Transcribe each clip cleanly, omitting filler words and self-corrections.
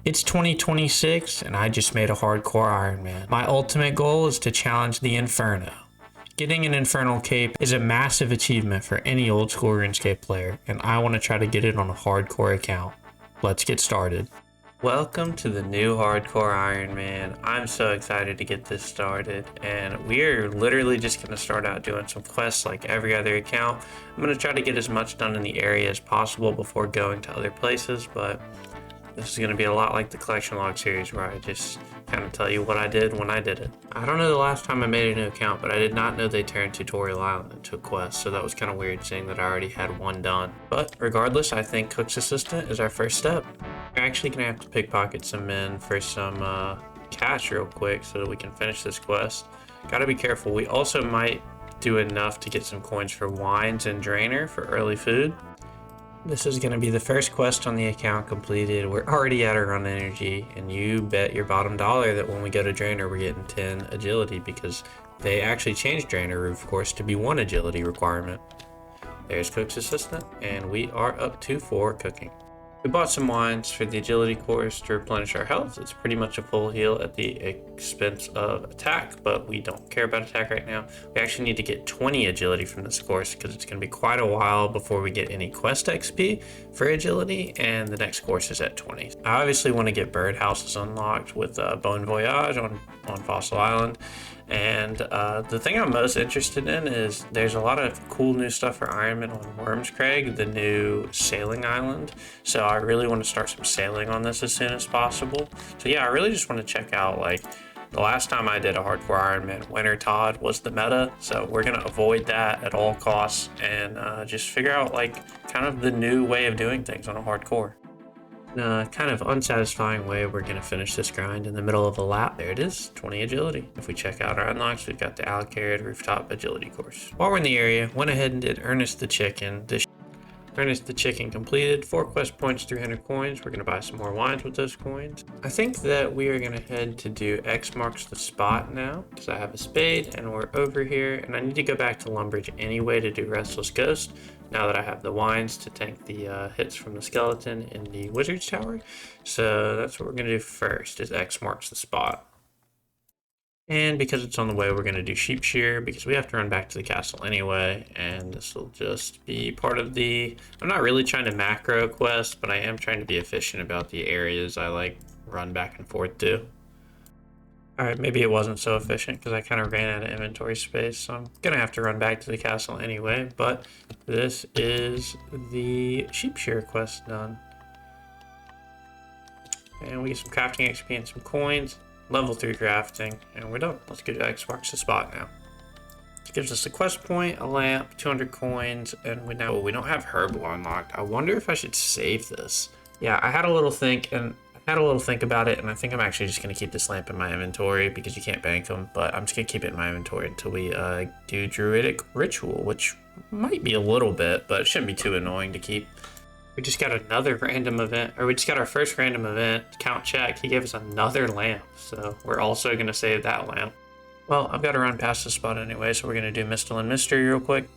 It's 2026 and I just made a hardcore Ironman. My ultimate goal is to challenge the Inferno. Getting an Infernal Cape is a massive achievement for any old school RuneScape player, and I want to try to get it on a hardcore account. Let's get started. Welcome to the new hardcore Ironman. I'm so excited to get this started, and we're literally just going to start out doing some quests like every other account. I'm going to try to get as much done in the area as possible before going to other places, but this is going to be a lot like the collection log series where I just kind of tell you what I did when I did it. I don't know the last time I made a new account, but I did not know they turned Tutorial Island into a quest, so that was kind of weird seeing that I already had one done. But regardless, I think Cook's Assistant is our first step. We're actually going to have to pickpocket some men for some cash real quick so that we can finish this quest. Gotta be careful. We also might do enough to get some coins for wines and drainer for early food. This is going to be the first quest on the account completed. We're already at our run energy, and you bet your bottom dollar that when we go to Drainer, we're getting 10 agility because they actually changed Drainer Roof Course to be 1 agility requirement. There's Cook's Assistant, and we are up to 4 cooking. We bought some wines for the agility course to replenish our health. It's pretty much a full heal at the expense of attack, but we don't care about attack right now. We actually need to get 20 agility from this course because it's going to be quite a while before we get any quest XP for agility, and the next course is at 20. I obviously want to get birdhouses unlocked with Bon Voyage on Fossil Island. And the thing I'm most interested in is there's a lot of cool new stuff for Ironman on Wyrmscraig, the new sailing island. So I really want to start some sailing on this as soon as possible. So yeah, I really just want to check out, like, the last time I did a hardcore Ironman, Winter Todd was the meta. So we're going to avoid that at all costs and just figure out, like, kind of the new way of doing things on a hardcore. In a kind of unsatisfying way, we're going to finish this grind in the middle of a lap. There it is, 20 agility. If we check out our unlocks, we've got the Alcarried Rooftop Agility course. While we're in the area, went ahead and did Ernest the Chicken. Ernest the Chicken completed, 4 quest points, 300 coins. We're going to buy some more wines with those coins. I think that we are going to head to do X marks the spot now, because I have a spade and we're over here, and I need to go back to Lumbridge anyway to do Restless Ghost, now that I have the wines to tank the hits from the skeleton in the Wizard's Tower. So that's what we're going to do first, is X marks the spot. And because it's on the way, we're going to do Sheep Shear because we have to run back to the castle anyway, and this will just be part of the... I'm not really trying to macro quest, but I am trying to be efficient about the areas I like run back and forth to. Alright, maybe it wasn't so efficient because I kind of ran out of inventory space, so I'm going to have to run back to the castle anyway, but this is the Sheep Shear quest done. And we get some crafting XP and some coins. Level 3 crafting, and we're done. Let's go to X marks the spot now. It gives us a quest point, a lamp, 200 coins, and we don't have Herbal unlocked. I wonder if I should save this. Yeah, I had a little think about it, and I think I'm actually just going to keep this lamp in my inventory because you can't bank them, but I'm just going to keep it in my inventory until we do Druidic Ritual, which might be a little bit, but it shouldn't be too annoying to keep. We just got another random event, or we just got our first random event. Count check, he gave us another lamp, so we're also going to save that lamp. Well, I've got to run past the spot anyway, so we're going to do Mistle and Mystery real quick.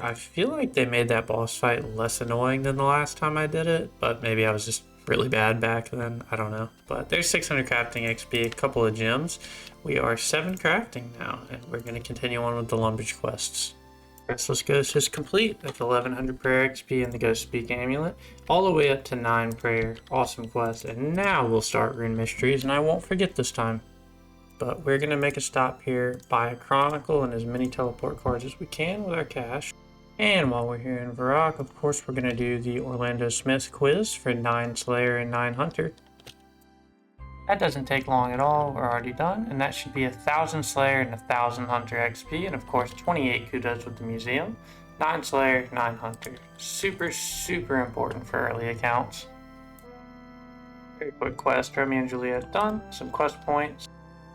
I feel like they made that boss fight less annoying than the last time I did it, but maybe I was just really bad back then, I don't know. But there's 600 crafting XP, a couple of gems. We are 7 crafting now, and we're going to continue on with the Lumbridge quests. Restless Ghost is complete. That's 1100 prayer XP and the Ghost Speak Amulet, all the way up to 9 prayer. Awesome quest. And now we'll start Rune Mysteries, and I won't forget this time. But we're going to make a stop here, buy a Chronicle and as many teleport cards as we can with our cash. And while we're here in Varrock, of course, we're going to do the Orlando Smith quiz for 9 Slayer and 9 Hunter. That doesn't take long at all, we're already done, and that should be 1000 Slayer and 1000 Hunter XP, and of course 28 kudos with the museum, 9 Slayer, 9 Hunter. Super, super important for early accounts. Very quick quest, Romeo and Juliet done, some quest points.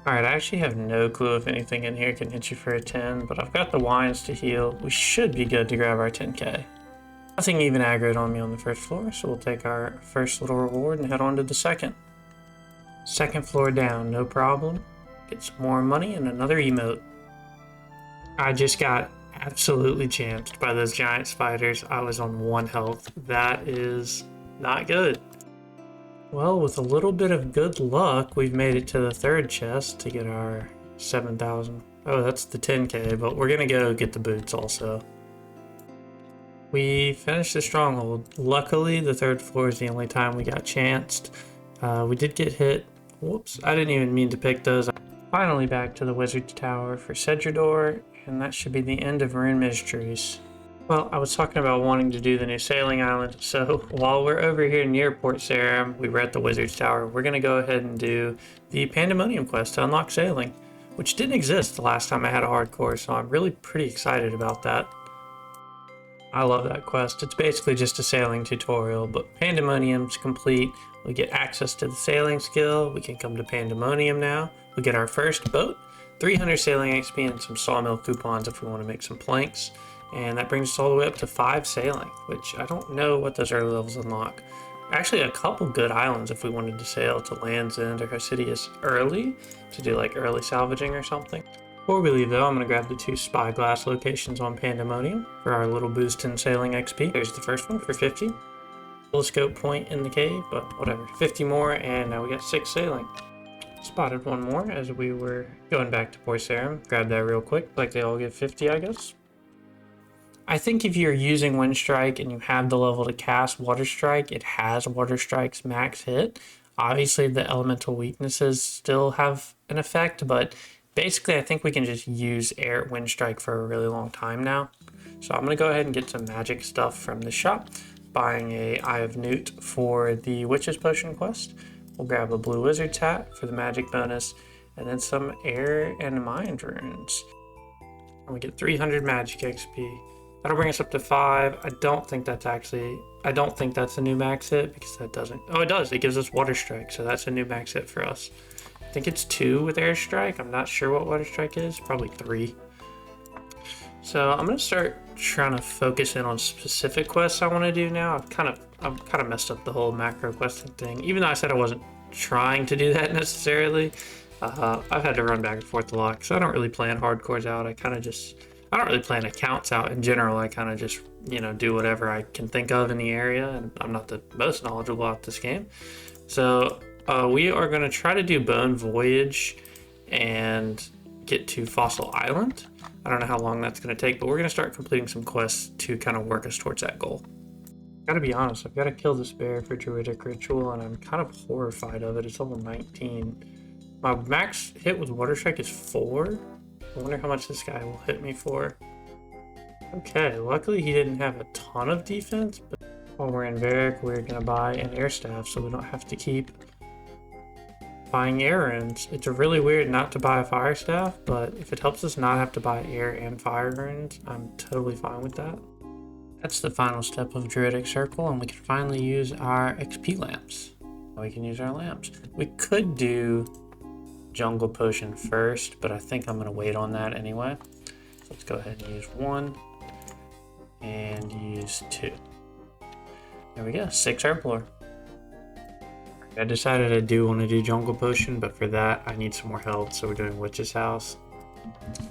Alright, I actually have no clue if anything in here can hit you for a 10, but I've got the wines to heal. We should be good to grab our 10k. Nothing even aggroed on me on the first floor, so we'll take our first little reward and head on to the second. Second floor down, no problem. Get some more money and another emote. I just got absolutely chanced by those giant spiders. I was on 1 health. That is not good. Well, with a little bit of good luck, we've made it to the third chest to get our 7,000. Oh, that's the 10k, but we're gonna go get the boots also. We finished the stronghold. Luckily, the third floor is the only time we got chanced. We did get hit. Whoops, I didn't even mean to pick those. Finally back to the Wizard's Tower for Sedrador, and that should be the end of Rune Mysteries. Well, I was talking about wanting to do the new sailing island, so while we're over here near Port Sarim, we were at the Wizard's Tower, we're going to go ahead and do the Pandemonium quest to unlock sailing, which didn't exist the last time I had a hardcore, so I'm really pretty excited about that. I love that quest. It's basically just a sailing tutorial, but Pandemonium's complete. We get access to the sailing skill, we can come to Pandemonium now, we get our first boat, 300 sailing XP and some sawmill coupons if we want to make some planks. And that brings us all the way up to 5 sailing, which I don't know what those early levels unlock. Actually, a couple good islands if we wanted to sail to Land's End or Hosidius early, to do like early salvaging or something. Before we leave though, I'm going to grab the 2 spyglass locations on Pandemonium for our little boost in sailing XP. There's the first one for 50. Telescope point in the cave, but whatever. 50 more, and now we got 6 sailing. Spotted one more as we were going back to Port Sarim. Grab that real quick, like they all get 50, I guess. I think if you're using Wind Strike and you have the level to cast Water Strike, it has Water Strike's max hit. Obviously, the elemental weaknesses still have an effect, but basically, I think we can just use Wind Strike for a really long time now. So I'm going to go ahead and get some magic stuff from the shop, buying a Eye of Newt for the Witch's Potion quest. We'll grab a Blue Wizard's Hat for the magic bonus, and then some Air and Mind runes. And we get 300 magic XP. That'll bring us up to 5. I don't think that's a new max hit because that doesn't. Oh, it does. It gives us Water Strike, so that's a new max hit for us. I think it's 2 with Air Strike. I'm not sure what Water Strike is. Probably 3. So I'm gonna start trying to focus in on specific quests I want to do now. I've kind of messed up the whole macro questing thing. Even though I said I wasn't trying to do that necessarily, I've had to run back and forth a lot because I don't really plan hardcores out. I don't really plan accounts out in general. I kind of just, do whatever I can think of in the area, and I'm not the most knowledgeable about this game. So we are going to try to do Bone Voyage and get to Fossil Island. I don't know how long that's going to take, but we're going to start completing some quests to kind of work us towards that goal. Gotta be honest, I've got to kill this bear for Druidic Ritual, and I'm kind of horrified of it. It's level 19. My max hit with Water Strike is 4. I wonder how much this guy will hit me for. Okay, luckily he didn't have a ton of defense, but while we're in Varric, we're going to buy an air staff so we don't have to keep buying air runes. It's really weird not to buy a fire staff, but if it helps us not have to buy air and fire runes, I'm totally fine with that. That's the final step of Druidic Circle, and we can finally use our XP lamps. We can use our lamps. We could do Jungle Potion first, but I think I'm going to wait on that anyway. So let's go ahead and use 1 and use 2. There we go, 6 Herblore. I decided I do want to do Jungle Potion, but for that I need some more health, so we're doing Witch's House.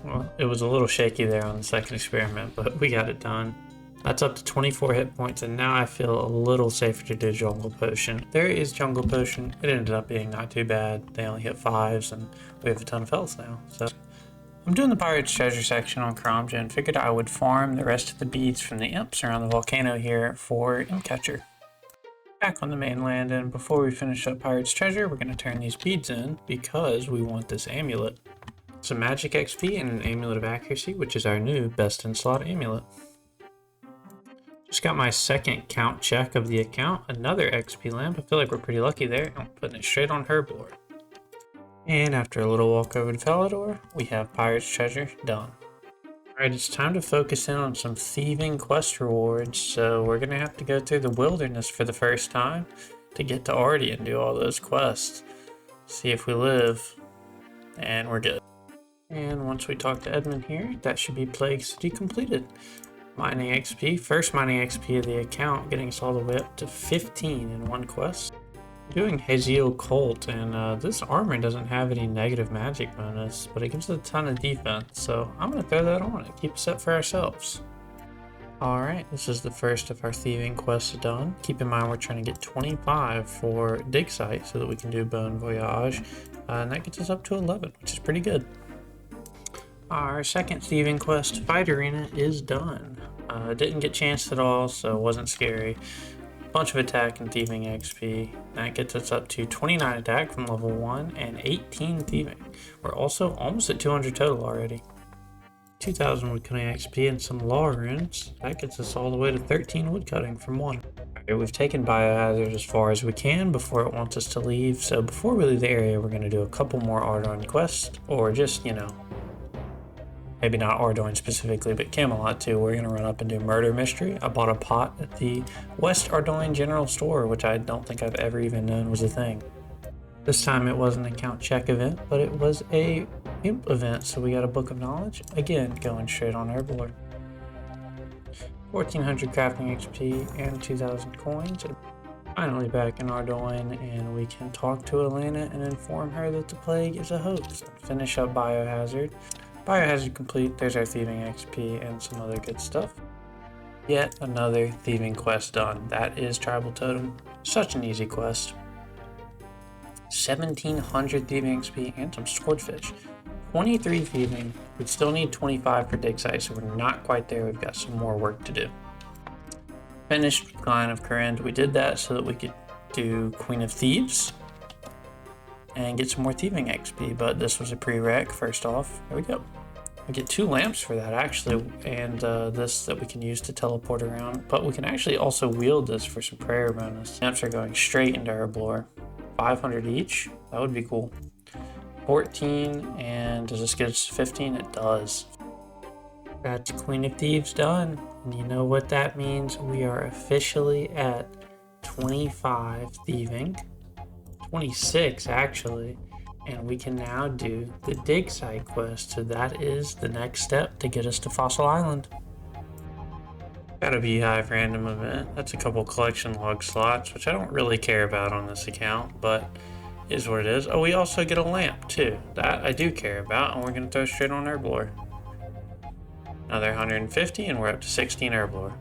Well, it was a little shaky there on the second experiment, but we got it done. That's up to 24 hit points, and now I feel a little safer to do Jungle Potion. There is Jungle Potion. It ended up being not too bad. They only hit 5s, and we have a ton of health now. So I'm doing the Pirate's Treasure section on Karamja, and figured I would farm the rest of the beads from the imps around the volcano here for Imp Catcher. Back on the mainland, and before we finish up Pirate's Treasure, we're going to turn these beads in because we want this amulet. Some magic XP and an Amulet of Accuracy, which is our new best in slot amulet. Just got my second count check of the account, another XP lamp. I feel like we're pretty lucky there. I'm putting it straight on Herblore. And after a little walk over to Falador, we have Pirate's Treasure done. Alright, it's time to focus in on some thieving quest rewards, so we're going to have to go through the wilderness for the first time to get to Artie and do all those quests. See if we live, and we're good. And once we talk to Edmund here, that should be Plague City completed. Mining XP, first mining XP of the account, getting us all the way up to 15 in one quest. Doing Haziel Colt, and this armor doesn't have any negative magic bonus, but it gives us a ton of defense, so I'm going to throw that on and keep it set for ourselves. Alright, this is the first of our thieving quests done. Keep in mind we're trying to get 25 for dig site so that we can do Bon Voyage, and that gets us up to 11, which is pretty good. Our second thieving quest, Fight Arena, is done. Didn't get chanced at all, so it wasn't scary. Bunch of attack and thieving XP. That gets us up to 29 attack from level 1 and 18 thieving. We're also almost at 200 total already. 2000 woodcutting XP and some law runes. That gets us all the way to 13 woodcutting from 1. Right, we've taken biohazard as far as we can before it wants us to leave, so before we leave the area we're going to do a couple more Ardoin quests, or just, you know, maybe not Ardoin specifically, but Camelot too. We're going to run up and do Murder Mystery. I bought a pot at the West Ardoin General Store, which I don't think I've ever even known was a thing. This time it wasn't an account check event, but it was a imp event, so we got a Book of Knowledge. Again, going straight on Herblore. 1400 crafting XP and 2000 coins. Finally back in Ardoin, and we can talk to Elena and inform her that the plague is a hoax. Finish up Biohazard. Biohazard complete. There's our thieving XP and some other good stuff. Yet another thieving quest done. That is Tribal Totem. Such an easy quest. 1700 thieving XP and some swordfish. 23 thieving. We still need 25 for dig site, so we're not quite there. We've got some more work to do. Finished Line of Corinth. We did that so that we could do Queen of Thieves and get some more thieving XP, but this was a prereq. First off, there we go. We get 2 lamps for that actually, and this that we can use to teleport around, but we can actually also wield this for some prayer bonus. Lamps are going straight into Herblore. 500 each. That would be cool. 14, and does this get us 15? It does. That's Queen of Thieves done. And you know what that means? We are officially at 25 thieving. 26 actually. And we can now do the dig site quest. So that is the next step to get us to Fossil Island. Got a beehive random event. That's a couple collection log slots, which I don't really care about on this account, but is what it is. Oh, we also get a lamp too. That I do care about, and we're gonna throw straight on Herblore. Another 150, and we're up to 16 Herblore.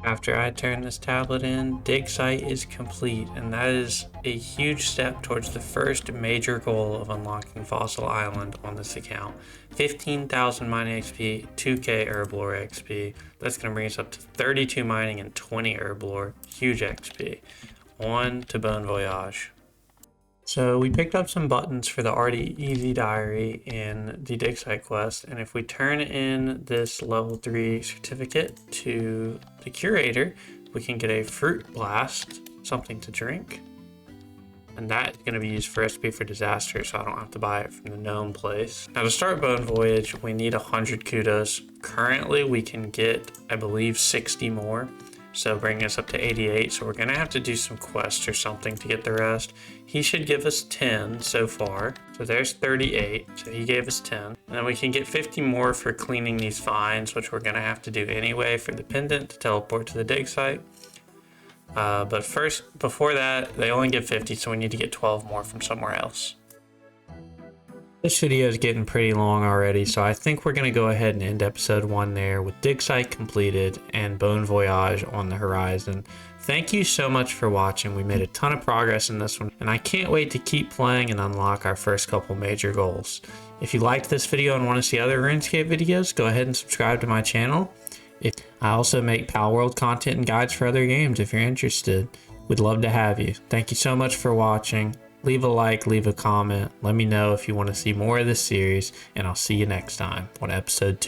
After I turn this tablet in, dig site is complete, and that is a huge step towards the first major goal of unlocking Fossil Island on this account. 15,000 mining XP, 2k Herblore XP. That's going to bring us up to 32 mining and 20 Herblore. Huge XP. On to Bon Voyage. So we picked up some buttons for the Artie Easy Diary in the dig site quest, and if we turn in this level 3 certificate to the curator, we can get a fruit blast, something to drink, and that's going to be used for recipe for disaster, so I don't have to buy it from the gnome place. Now to start Bon Voyage, we need 100 kudos. Currently we can get, I believe, 60 more. So bringing us up to 88, so we're gonna have to do some quests or something to get the rest. He should give us 10 so far, so there's 38, so he gave us 10. And then we can get 50 more for cleaning these finds, which we're gonna have to do anyway for the pendant to teleport to the dig site. But first, before that, they only give 50, so we need to get 12 more from somewhere else. This video is getting pretty long already, so I think we're going to go ahead and end episode 1 there with dig site completed and Bon Voyage on the horizon. Thank you so much for watching. We made a ton of progress in this one, and I can't wait to keep playing and unlock our first couple major goals. If you liked this video and want to see other RuneScape videos, go ahead and subscribe to my channel. I also make Pal World content and guides for other games if you're interested. We'd love to have you. Thank you so much for watching. Leave a like, leave a comment. Let me know if you want to see more of this series, and I'll see you next time on episode 2.